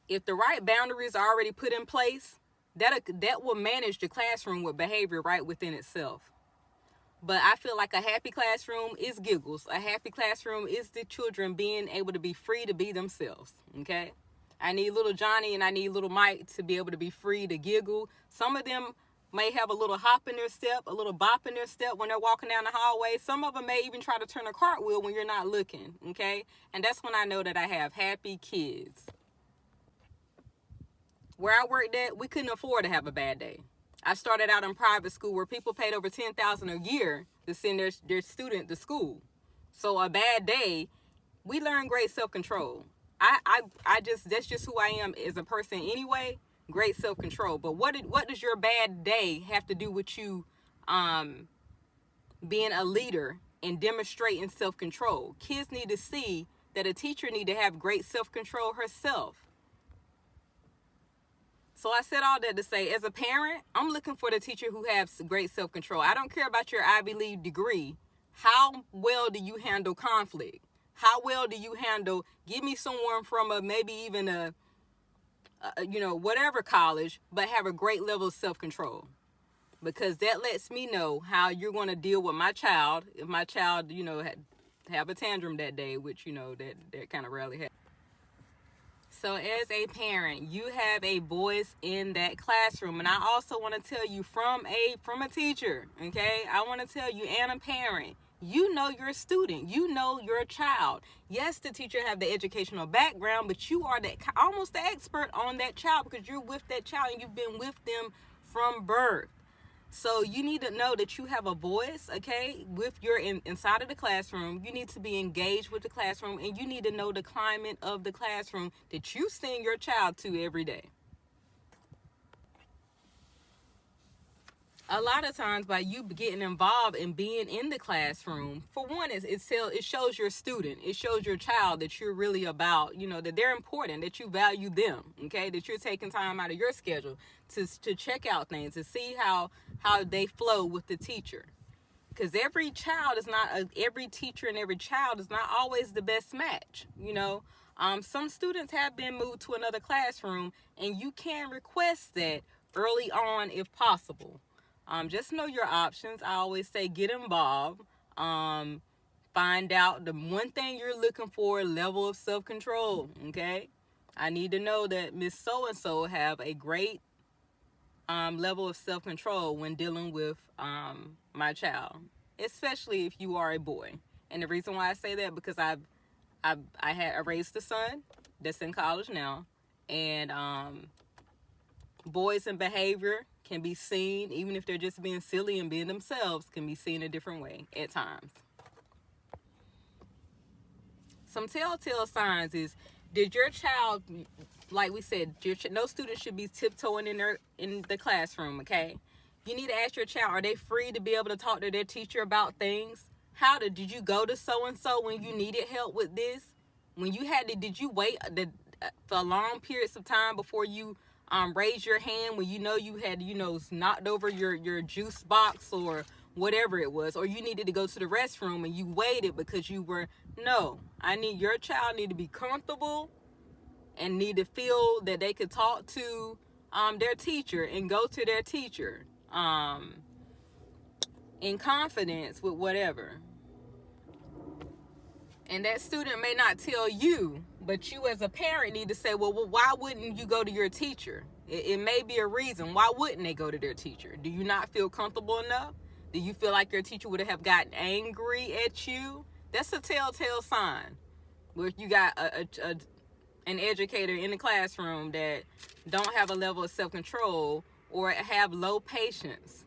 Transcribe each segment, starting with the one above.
if the right boundaries are already put in place, that will manage the classroom with behavior right within itself. But I feel like a happy classroom is giggles. A happy classroom is the children being able to be free to be themselves. Okay? I need little Johnny and I need little Mike to be able to be free to giggle. Some of them may have a little hop in their step, a little bop in their step when they're walking down the hallway. Some of them may even try to turn a cartwheel when you're not looking. Okay? And that's when I know that I have happy kids. Where I worked at, we couldn't afford to have a bad day. I started out in private school where people paid over $10,000 a year to send their student to school. So a bad day, we learn great self-control. That's just who I am as a person anyway. Great self-control. But what does your bad day have to do with you being a leader and demonstrating self-control? Kids need to see that a teacher need to have great self-control herself. So I said all that to say, as a parent, I'm looking for the teacher who has great self-control. I don't care about your Ivy League degree. How well do you handle conflict? How well do you handle, give me someone from maybe even a whatever college, but have a great level of self-control. Because that lets me know how you're going to deal with my child. If my child, have a tantrum that day, which, that kind of rarely happens. So as a parent, you have a voice in that classroom. And I also want to tell you from a teacher, okay? I want to tell you, and a parent, you know your student. You know your child. Yes, the teacher have the educational background, but you are almost the expert on that child because you're with that child and you've been with them from birth. So you need to know that you have a voice, okay, with your inside of the classroom. You need to be engaged with the classroom, and you need to know the climate of the classroom that you send your child to every day. A lot of times by you getting involved and being in the classroom, for one, it shows your student, it shows your child that you're really about, that they're important, that you value them, okay, that you're taking time out of your schedule to check out things, to see how they flow with the teacher. Because every teacher and every child is not always the best match, Some students have been moved to another classroom, and you can request that early on if possible. Just know your options. I always say get involved. Find out the one thing you're looking for, level of self-control, okay? I need to know that Miss So-and-so have a great level of self-control when dealing with my child, especially if you are a boy. And the reason why I say that, because I raised a son that's in college now, and boys and behavior can be seen, even if they're just being silly and being themselves, can be seen a different way at times. Some telltale signs is, did your child, like we said, no student should be tiptoeing in the classroom, okay? You need to ask your child, are they free to be able to talk to their teacher about things? Did you go to so-and-so when you needed help with this? When you did you wait for long periods of time before you raise your hand when you had knocked over your juice box or whatever it was, or you needed to go to the restroom and you waited because your child need to be comfortable and need to feel that they could talk to their teacher and go to their teacher in confidence with whatever. And that student may not tell you, but you as a parent need to say, well, why wouldn't you go to your teacher? It may be a reason. Why wouldn't they go to their teacher? Do you not feel comfortable enough? Do you feel like your teacher would have gotten angry at you? That's a telltale sign. Where you got an educator in the classroom that don't have a level of self-control or have low patience,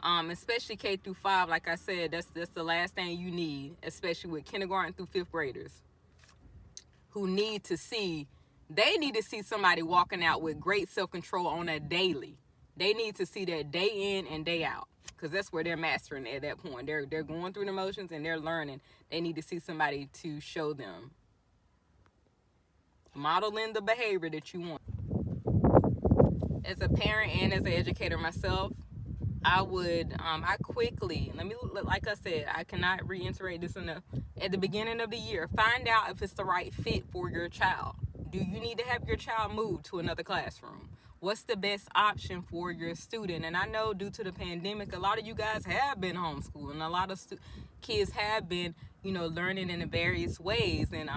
especially K through 5. Like I said, that's the last thing you need, especially with kindergarten through 5th graders who need to see somebody walking out with great self-control on a daily. They need to see that day in and day out, because that's where they're mastering at that point. They're going through the motions and they're learning. They need to see somebody to show them, modeling the behavior that you want. As a parent and as an educator myself, I quickly, like I said, I cannot reiterate this enough. At the beginning of the year, find out if it's the right fit for your child. Do you need to have your child moved to another classroom? What's the best option for your student? And I know due to the pandemic, a lot of you guys have been homeschooling. A lot of kids have been, learning in various ways. And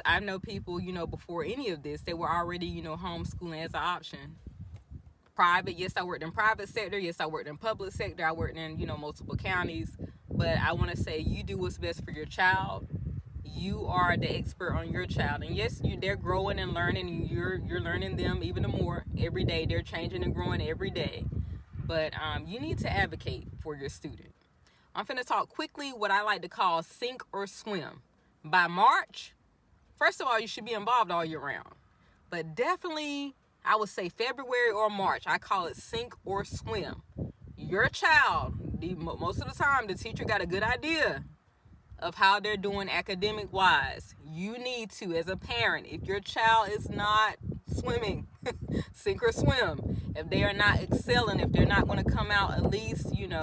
I know people, before any of this, they were already, homeschooling as an option. Private, yes, I worked in private sector. Yes, I worked in public sector. I worked in, multiple counties. But I want to say, you do what's best for your child. You are the expert on your child, and yes, they're growing and learning, and you're learning them even more every day. They're changing and growing every day, but you need to advocate for your student. I'm finna talk quickly what I like to call sink or swim. By March, first of all, you should be involved all year round, but definitely I would say February or March, I call it sink or swim. Your child, most of the time, the teacher got a good idea of how they're doing academic wise. You need to, as a parent, if your child is not swimming, sink or swim. If they are not excelling, if they're not going to come out at least, and